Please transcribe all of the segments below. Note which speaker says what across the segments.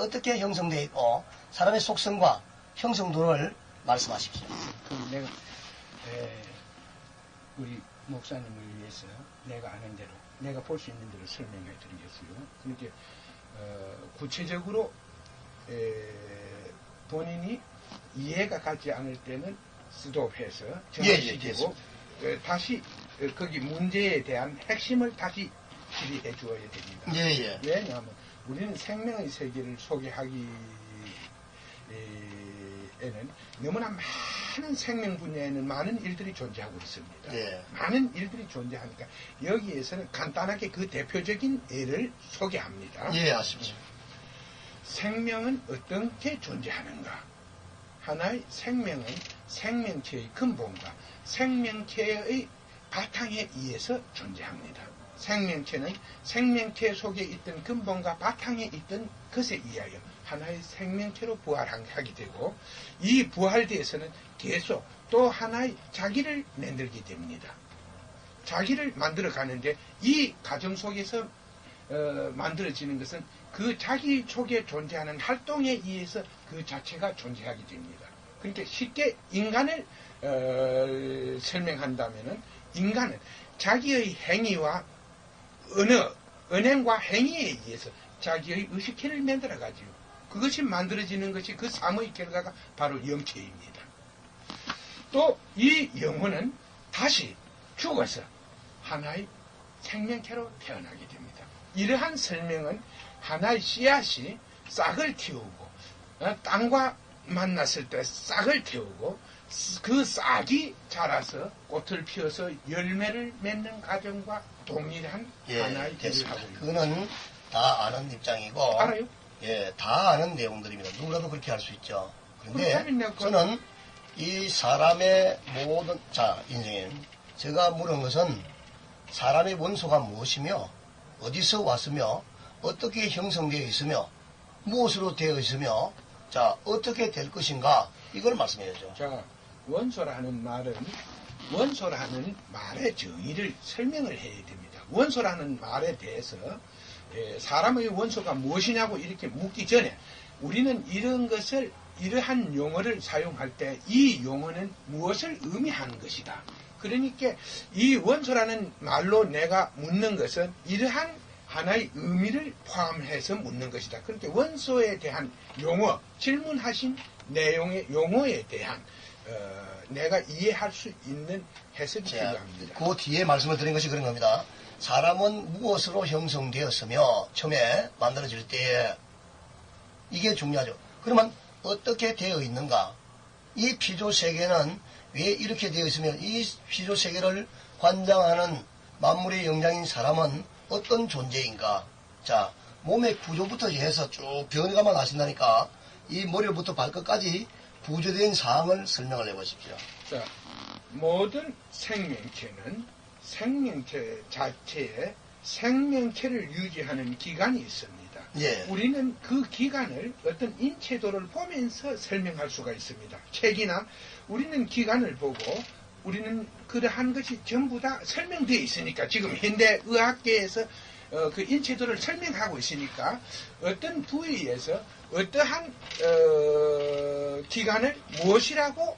Speaker 1: 어떻게 형성되어 있고 사람의 속성과 형성도를 말씀하십시오.
Speaker 2: 내가 우리 목사님을 위해서 내가 아는 대로 내가 볼 수 있는 대로 설명해 드리겠어요. 그렇게 구체적으로 본인이 이해가 가지 않을 때는 스톱해서 정리시키고 다시 거기 문제에 대한 핵심을 다시 질의해 주어야 됩니다. 왜냐하면 우리는 생명의 세계를 소개하기에는 너무나 많은 생명 분야에는 많은 일들이 존재하고 있습니다. 많은 일들이 존재하니까 여기에서는 간단하게 그 대표적인 예를 소개합니다.
Speaker 1: 아십시오.
Speaker 2: 생명은 어떻게 존재하는가? 하나의 생명은 생명체의 근본과 생명체의 바탕에 의해서 존재합니다. 생명체는 생명체 속에 있던 근본과 바탕에 있던 것에 의하여 하나의 생명체로 부활하게 되고, 이 부활대에서는 계속 또 하나의 자기를 만들게 됩니다. 자기를 만들어 가는데 이 과정 속에서 만들어지는 것은 그 자기 속에 존재하는 활동에 의해서 그 자체가 존재하게 됩니다. 그러니까 쉽게 인간을 설명한다면은, 인간은 자기의 행위와 언행과 행위에 의해서 자기의 의식체를 만들어 가지고, 그것이 만들어지는 것이 그 삶의 결과가 바로 영체입니다. 또 이 영혼은 다시 죽어서 하나의 생명체로 태어나게 됩니다. 이러한 설명은 하나의 씨앗이 싹을 틔우고 땅과 만났을 때 싹을 틔우고 그 싹이 자라서 꽃을 피워서 열매를 맺는 과정과 동일한 하나의 일을 하고 있습니다.
Speaker 1: 그거는 다 아는 입장이고,
Speaker 2: 알아요?
Speaker 1: 다 아는 내용들입니다. 누구라도 그렇게 할 수 있죠. 그런데 저는 이 사람의 모든 인생에 제가 물은 것은 사람의 원소가 무엇이며 어디서 왔으며 어떻게 형성되어 있으며 무엇으로 되어 있으며 어떻게 될 것인가, 이걸 말씀해야죠.
Speaker 2: 원소라는 말은 원소라는 말의 정의를 설명을 해야 됩니다. 원소라는 말에 대해서 사람의 원소가 무엇이냐고 이렇게 묻기 전에 우리는 이러한 용어를 사용할 때 이 용어는 무엇을 의미하는 것이다. 그러니까 이 원소라는 말로 내가 묻는 것은 이러한 하나의 의미를 포함해서 묻는 것이다. 그렇게 원소에 대한 용어, 질문하신 내용의 용어에 대한 내가 이해할 수 있는 해석이 필요합니다.
Speaker 1: 그 뒤에 말씀을 드린 것이 그런 겁니다. 사람은 무엇으로 형성되었으며 처음에 만들어질 때, 이게 중요하죠. 그러면 어떻게 되어 있는가? 이 피조세계는 왜 이렇게 되어 있으며 이 피조세계를 관장하는 만물의 영장인 사람은 어떤 존재인가? 몸의 구조부터 해서 쭉 변화만 하신다니까 이 머리부터 발끝까지 구조된 사항을 설명을 해보십시오.
Speaker 2: 모든 생명체는 생명체 자체에 생명체를 유지하는 기관이 있습니다. 우리는 그 기관을 어떤 인체도를 보면서 설명할 수가 있습니다. 책이나 우리는 기관을 보고 우리는 그러한 것이 전부 다 설명되어 있으니까, 지금 현대 의학계에서 그 인체도를 설명하고 있으니까 어떤 부위에서 어떠한 기관을 무엇이라고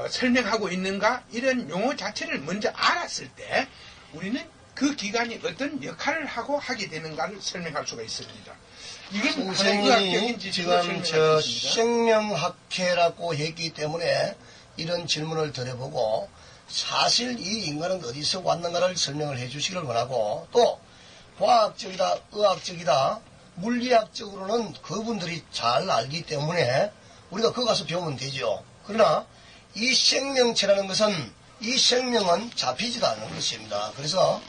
Speaker 2: 설명하고 있는가, 이런 용어 자체를 먼저 알았을 때 우리는 그 기관이 어떤 역할을 하고 하게 되는가를 설명할 수가 있습니다. 이건
Speaker 1: 선생님이 지금 생명학회라고 했기 때문에 이런 질문을 드려보고, 사실 이 인간은 어디서 왔는가를 설명을 해주시기를 원하고, 또 과학적이다, 의학적이다, 물리학적으로는 그분들이 잘 알기 때문에 우리가 거기 가서 배우면 되죠. 그러나 이 생명체라는 것은, 이 생명은 잡히지도 않는 것입니다. 그래서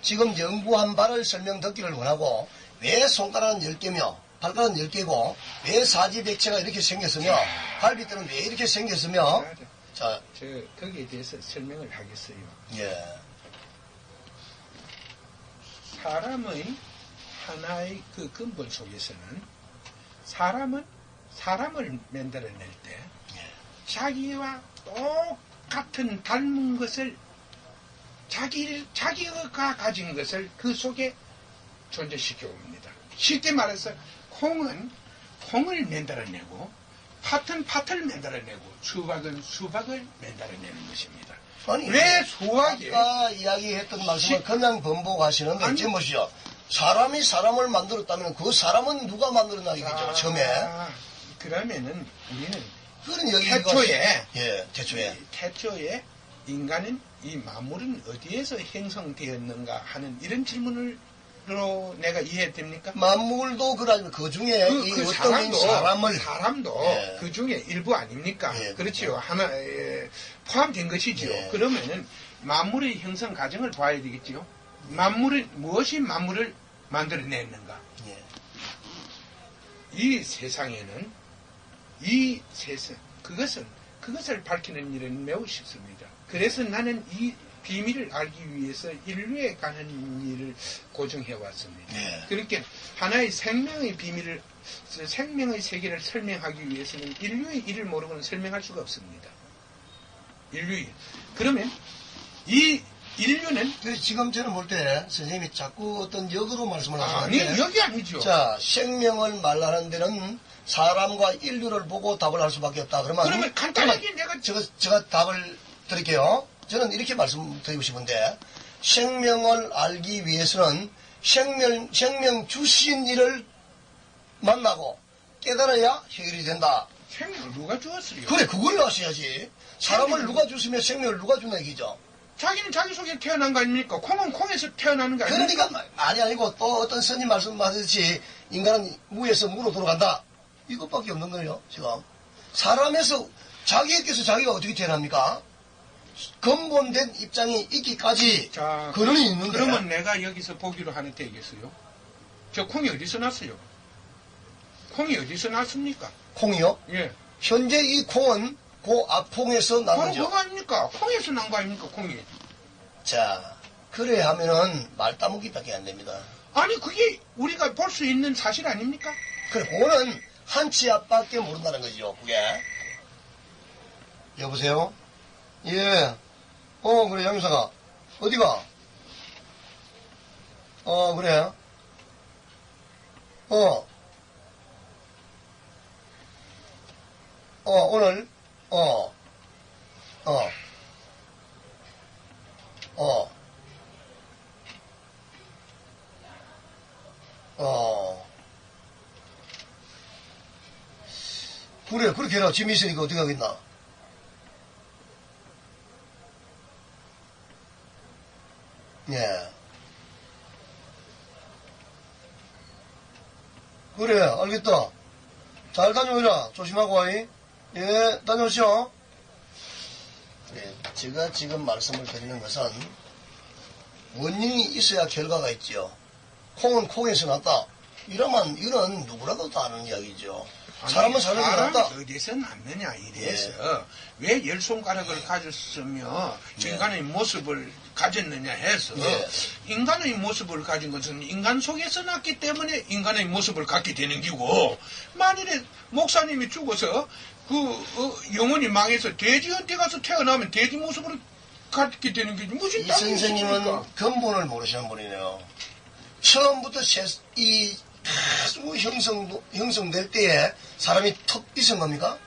Speaker 1: 지금 연구한 바를 설명 듣기를 원하고, 왜 손가락은 10개며 발가락은 10개고 왜 사지백체가 이렇게 생겼으며 갈비뼈는 왜 이렇게 생겼으며,
Speaker 2: 거기에 대해서 설명을 하겠어요. 사람의 하나의 그 근본 속에서는 사람은 사람을 만들어낼 때 자기와 똑같은 닮은 것을 자기가 가진 것을 그 속에 존재시켜 옵니다. 쉽게 말해서 콩은 콩을 만들어내고 팥은 팥을 만들어내고 수박은 수박을 만들어내는 것입니다.
Speaker 1: 아니,
Speaker 2: 왜 수학이
Speaker 1: 아까 이야기했던 말씀을 그냥 번복하시는데
Speaker 2: 아니,
Speaker 1: 지금 보시죠. 사람이 사람을 만들었다면 그 사람은 누가 만들었나 이거죠. 처음에.
Speaker 2: 그러면은 우리는
Speaker 1: 그런 여기
Speaker 2: 태초에
Speaker 1: 예, 태초에
Speaker 2: 태초에 인간은 이 만물은 어디에서 형성되었는가 하는 이런 질문으로 내가 이해됩니까?
Speaker 1: 만물도 그 중에 이 어떤
Speaker 2: 사람도
Speaker 1: 예.
Speaker 2: 그 중에 일부 아닙니까?
Speaker 1: 예,
Speaker 2: 그렇지요. 하나에 포함된 것이지요.
Speaker 1: 예.
Speaker 2: 그러면은 만물의 형성 과정을 봐야 되겠지요. 무엇이 만물을 만들어냈는가?
Speaker 1: 예.
Speaker 2: 이 세상에는 그것을 밝히는 일은 매우 쉽습니다. 그래서 나는 이 비밀을 알기 위해서 인류에 관한 일을 고정해 왔습니다.
Speaker 1: 예.
Speaker 2: 그러니까 하나의 생명의 비밀을, 생명의 세계를 설명하기 위해서는 인류의 일을 모르고는 설명할 수가 없습니다. 그러면 이 인류는
Speaker 1: 그래서 지금 저는 볼 때 선생님이 자꾸 어떤 역으로 말씀을
Speaker 2: 아니
Speaker 1: 하시는데
Speaker 2: 여기 아니죠.
Speaker 1: 자, 생명을 말하는 데는 사람과 인류를 보고 답을 할 수밖에 없다.
Speaker 2: 그러면 간단하게 내가
Speaker 1: 제가 답을 드릴게요. 저는 이렇게 말씀드리고 싶은데 생명을 알기 위해서는 생명 주신 이를 만나고 깨달아야 해결이 된다.
Speaker 2: 생명을 누가 주었어요?
Speaker 1: 그래, 그걸 아셔야지. 사람을 누가 주시면 생명을 누가 주나 얘기죠.
Speaker 2: 자기는 자기 속에 태어난 거 아닙니까? 콩은 콩에서 태어나는 거 아닙니까?
Speaker 1: 그러니까 말이 아니고 또 어떤 스님 말씀하듯이 인간은 무에서 무로 돌아간다. 이것밖에 없는 거예요, 지금. 사람에서 자기에게서 자기가 어떻게 태어납니까? 근본된 입장이 있기까지
Speaker 2: 자,
Speaker 1: 근원이 있는데.
Speaker 2: 그러면 내가 여기서 보기로 하나 되겠어요? 저 콩이 어디서 났어요? 콩이 어디서 났습니까?
Speaker 1: 콩이요?
Speaker 2: 예.
Speaker 1: 현재 이 콩은 그 앞콩에서 난
Speaker 2: 콩은
Speaker 1: 거죠.
Speaker 2: 뭐가 아닙니까? 콩에서 난 거 아닙니까? 콩이.
Speaker 1: 자, 그래 하면은 말 따먹기밖에 안 됩니다.
Speaker 2: 아니 그게 우리가 볼 수 있는 사실 아닙니까?
Speaker 1: 그래, 그거는 한 치 앞밖에 모른다는 거죠, 그게. 여보세요? 예. 그래, 양유사가. 어디가? 그래. 오늘, 그래, 그렇게 해라. 짐이 있으니까 어떻게 하겠나? 예. 그래, 알겠다. 잘 다녀오라. 조심하고 와이. 예, 다녀오시오. 네, 제가 지금 말씀을 드리는 것은 원인이 있어야 결과가 있지요. 콩은 콩에서 났다. 이러면 이런 누구라도 다 아는 이야기죠. 사람은 사람에서 났다.
Speaker 2: 사람이 어디서 났느냐 이래서 왜 열 손가락을 가졌으며 인간의 모습을 가졌느냐 해서 인간의 모습을 가진 것은 인간 속에서 났기 때문에 인간의 모습을 갖게 되는 기고, 만일에 목사님이 죽어서 영혼이 망해서 돼지한테 가서 태어나면 돼지 모습을 갖게 되는 게 무슨
Speaker 1: 이 선생님은 근본을 모르시는 분이네요. 처음부터 이 가수 형성될 때에 사람이 턱 있은 겁니까?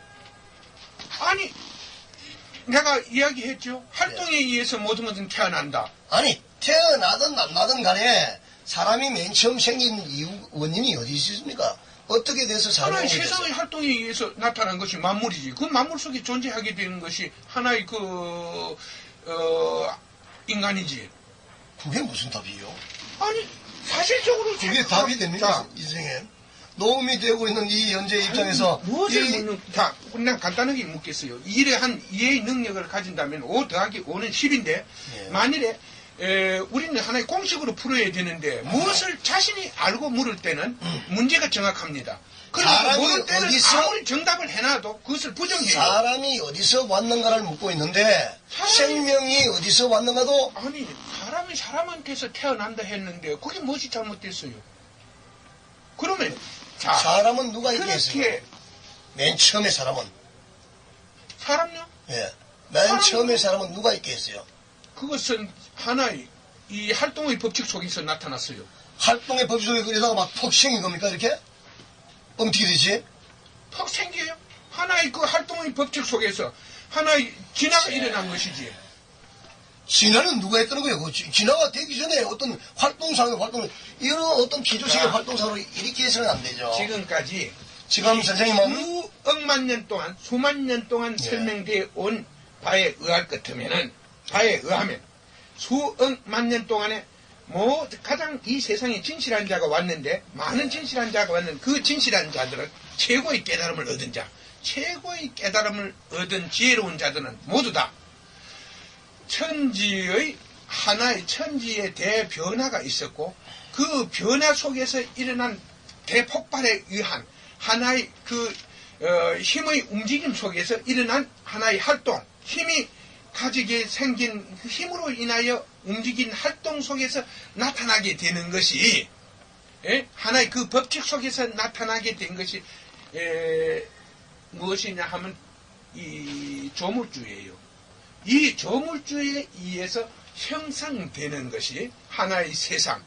Speaker 2: 아니, 내가 이야기했죠. 활동에 의해서 모든 것은 태어난다.
Speaker 1: 아니, 태어나든 안 나든 간에 사람이 맨 처음 생긴 이유, 원인이 어디 있습니까? 어떻게 돼서 사람이
Speaker 2: 하나의 세상의 활동에 의해서 나타난 것이 만물이지. 그 만물 속에 존재하게 되는 것이 하나의 인간이지.
Speaker 1: 그게 무슨 답이에요?
Speaker 2: 아니, 사실적으로
Speaker 1: 그게 답이 됩니까? 인생에. 도움이 되고 있는 이 현재 입장에서.
Speaker 2: 무엇을 묻는, 자, 그냥 간단하게 묻겠어요. 이러한 이해의 능력을 가진다면 5 더하기 5는 10인데, 만일에, 우리는 하나의 공식으로 풀어야 되는데, 무엇을 자신이 알고 물을 때는 문제가 정확합니다. 그래서 물을 때는 아무리 정답을 해놔도 그것을 부정해요.
Speaker 1: 사람이 어디서 왔는가를 묻고 있는데, 생명이 어디서 왔는가도.
Speaker 2: 아니, 사람이 사람한테서 태어난다 했는데, 그게 무엇이 잘못됐어요? 그러면, 자,
Speaker 1: 사람은 누가 있게 했어요?
Speaker 2: 그렇게,
Speaker 1: 맨 처음에 사람은.
Speaker 2: 사람요?
Speaker 1: 예. 맨 처음에 사람은 누가 있게 했어요?
Speaker 2: 그것은 하나의 이 활동의 법칙 속에서 나타났어요.
Speaker 1: 활동의 법칙 속에 그러다가 막 폭생인 겁니까, 이렇게? 어떻게 되지?
Speaker 2: 퍽 생겨요. 하나의 그 활동의 법칙 속에서 하나의 진화가 일어난 것이지.
Speaker 1: 진화는 누가 했다는 거예요? 그 진화가 되기 전에 어떤 활동상의 활동, 이런 어떤 기조식의
Speaker 2: 자,
Speaker 1: 활동상으로 이렇게 해서는 안 되죠.
Speaker 2: 지금까지
Speaker 1: 지금 선생님은
Speaker 2: 수억만 년 동안, 수만 년 동안
Speaker 1: 예.
Speaker 2: 설명되어 온 바에 의할 것 같으면은, 바에 의하면 수억만 년 동안에 가장 이 세상에 진실한 자가 왔는데, 많은 진실한 자가 왔는데, 그 진실한 자들은 최고의 깨달음을 얻은 자, 최고의 깨달음을 얻은 지혜로운 자들은 모두 다 천지의 하나의 천지의 대변화가 있었고, 그 변화 속에서 일어난 대폭발에 의한 하나의 힘의 움직임 속에서 일어난 하나의 활동, 힘이 가지게 생긴 그 힘으로 인하여 움직인 활동 속에서 나타나게 되는 것이, 하나의 그 법칙 속에서 나타나게 된 것이 무엇이냐 하면 이 조물주예요. 이 조물주에 의해서 형성되는 것이 하나의 세상,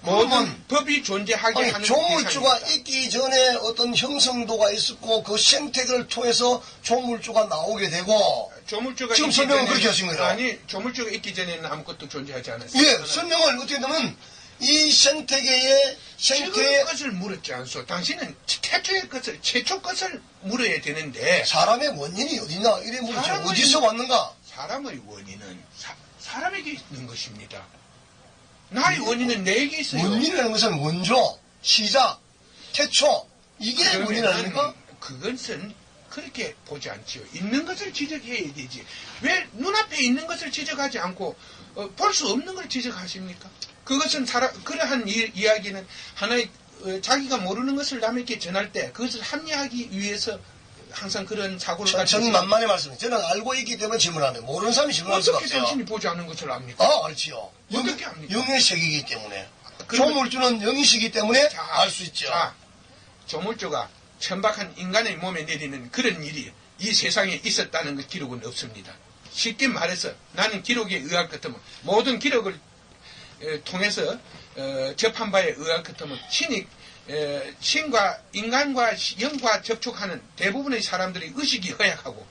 Speaker 2: 모든 법이 존재하게 하는
Speaker 1: 조물주가
Speaker 2: 세상입니다.
Speaker 1: 있기 전에 어떤 형성도가 있었고 그 생태계를 통해서 조물주가 나오게 되고,
Speaker 2: 조물주가
Speaker 1: 지금
Speaker 2: 있기
Speaker 1: 설명은
Speaker 2: 전에는-
Speaker 1: 그렇게 하신 거예요.
Speaker 2: 아니, 조물주가 있기 전에는 아무것도 존재하지 않았어요.
Speaker 1: 예, 설명을 어떻게 되면 이 생태계의
Speaker 2: 최근의 것을 물었지 않소. 당신은 최초 것을 물어야 되는데,
Speaker 1: 사람의 원인이 어디냐 이래 물었죠.
Speaker 2: 사람의
Speaker 1: 어디서 왔는가?
Speaker 2: 사람의 원인은 사람에게 있는 것입니다. 나의 원인은 내게 있어요.
Speaker 1: 원인이라는 것은 원조, 시작, 태초, 이게 원인 아닙니까?
Speaker 2: 그것은 그렇게 보지 않지요. 있는 것을 지적해야 되지. 왜 눈앞에 있는 것을 지적하지 않고 볼 수 없는 걸 지적하십니까? 그것은 그러한 이야기는 하나의 자기가 모르는 것을 남에게 전할 때 그것을 합리하기 위해서 항상 그런 사고를
Speaker 1: 저는 만만의 말씀이에요. 저는 알고 있기 때문에 질문하는, 모르는 사람이 질문할 수가
Speaker 2: 어떻게
Speaker 1: 없어요.
Speaker 2: 당신이 보지 않은 것을 압니까?
Speaker 1: 아, 알지요.
Speaker 2: 어떻게 합니까?
Speaker 1: 영의식이기 때문에.
Speaker 2: 그러면-
Speaker 1: 조물주는 영의식이기 때문에 알 수 있죠.
Speaker 2: 자, 조물주가 천박한 인간의 몸에 내리는 그런 일이 이 세상에 있었다는 그 기록은 없습니다. 쉽게 말해서 나는 기록에 의할 것 같으면, 모든 기록을 통해서 접한 바에 의할 것 같으면 신과 인간과 영과 접촉하는 대부분의 사람들이 의식이 허약하고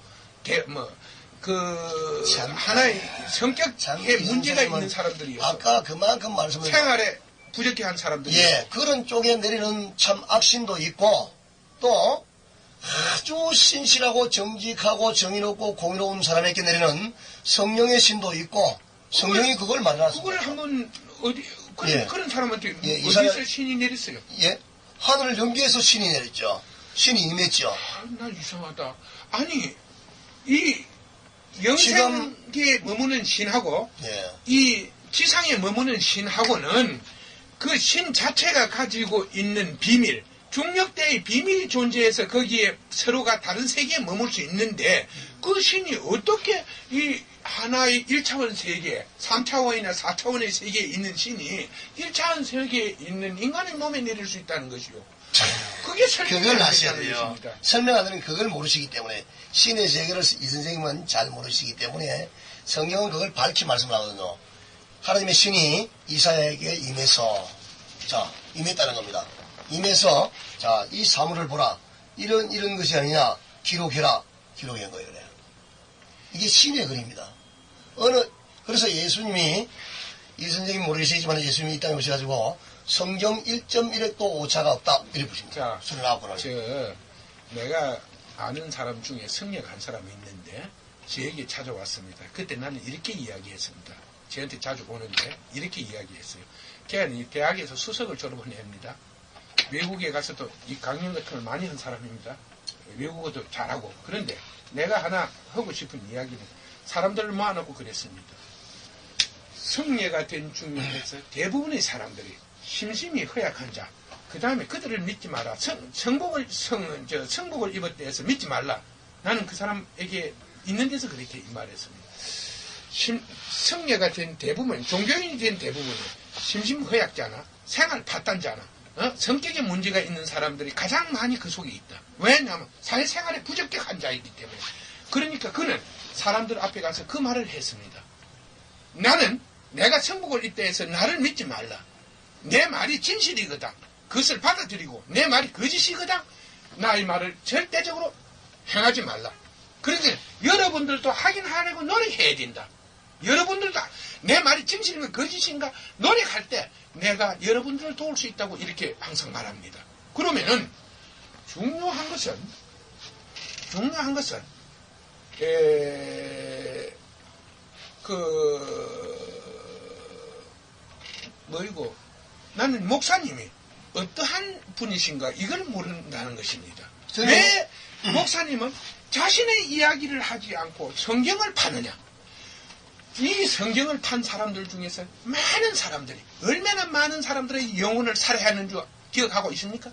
Speaker 2: 하나의 성격에 문제가 있는 사람들이요.
Speaker 1: 아까 그만큼 말씀을
Speaker 2: 생활에 부족해한 사람들이.
Speaker 1: 예, 그런 쪽에 내리는 참 악신도 있고, 또 아주 신실하고 정직하고 정의롭고 공의로운 사람에게 내리는 성령의 신도 있고, 성령이 그걸 말해놨습니다.
Speaker 2: 그걸 한번 그런 사람한테
Speaker 1: 예,
Speaker 2: 어디서 신이 내렸어요?
Speaker 1: 예, 하늘을 연기해서 신이 내렸죠. 신이 임했죠.
Speaker 2: 아, 나 이상하다. 아니, 이 영생계에 머무는 신하고
Speaker 1: 예,
Speaker 2: 이 지상에 머무는 신하고는 그 신 자체가 가지고 있는 비밀, 중력대의 비밀이 존재해서 거기에 서로가 다른 세계에 머물 수 있는데, 그 신이 어떻게 이 하나의 1차원 세계, 3차원이나 4차원의 세계에 있는 신이 1차원 세계에 있는 인간의 몸에 내릴 수 있다는 것이요. 그게 설명이
Speaker 1: 그걸
Speaker 2: 안
Speaker 1: 아셔야
Speaker 2: 된다는
Speaker 1: 돼요.
Speaker 2: 것입니다.
Speaker 1: 설명 안 되면 그걸 모르시기 때문에, 신의 세계를 이 선생님은 잘 모르시기 때문에 성경은 그걸 밝히 말씀하거든요. 하나님의 신이 이사야에게 임해서, 자, 임했다는 겁니다. 임해서, 자, 이 사물을 보라. 이런 것이 아니냐. 기록해라. 기록한 거예요. 그래요. 이게 신의 글입니다. 그래서 예수님이, 이 선생님 모르시겠지만 예수님이 이 땅에 오셔가지고 성경 1.1획도 오차가 없다. 이렇게 보십니다.
Speaker 2: 자,
Speaker 1: 39권을.
Speaker 2: 내가 아는 사람 중에 성령한 사람이 있는데 저에게 찾아왔습니다. 그때 나는 이렇게 이야기했습니다. 저한테 자주 오는데 이렇게 이야기했어요. 걔는 대학에서 수석을 졸업을 합니다. 외국에 가서도 이 강연 같은 걸 많이 한 사람입니다. 외국어도 잘하고. 그런데 내가 하나 하고 싶은 이야기는 사람들을 모아놓고 그랬습니다. 성례가 된 중에서 대부분의 사람들이 심심히 허약한 자, 그 다음에 그들을 믿지 마라. 성복을 입었다 해서 믿지 말라. 나는 그 사람에게 있는 데서 그렇게 말했습니다. 성례가 된 대부분, 종교인이 된 대부분은 심심허약자나 생활 파탄자나 성격에 문제가 있는 사람들이 가장 많이 그 속에 있다. 왜냐하면 사회생활에 부적격한 자이기 때문에. 그러니까 그는 사람들 앞에 가서 그 말을 했습니다. 나는 내가 성복을 입다 해서 나를 믿지 말라. 내 말이 진실이거든. 그것을 받아들이고 내 말이 거짓이거든. 나의 말을 절대적으로 행하지 말라. 그런데 여러분들도 확인하려고 노력해야 된다. 여러분들도 내 말이 진실인가 거짓인가 노력할 때 내가 여러분들을 도울 수 있다고 이렇게 항상 말합니다. 그러면은 중요한 것은 뭐이고 나는 목사님이 어떠한 분이신가 이걸 모른다는 것입니다. 왜 목사님은 자신의 이야기를 하지 않고 성경을 파느냐? 이 성경을 판 사람들 중에서 많은 사람들이 얼마나 많은 사람들의 영혼을 살해하는 줄 기억하고 있습니까?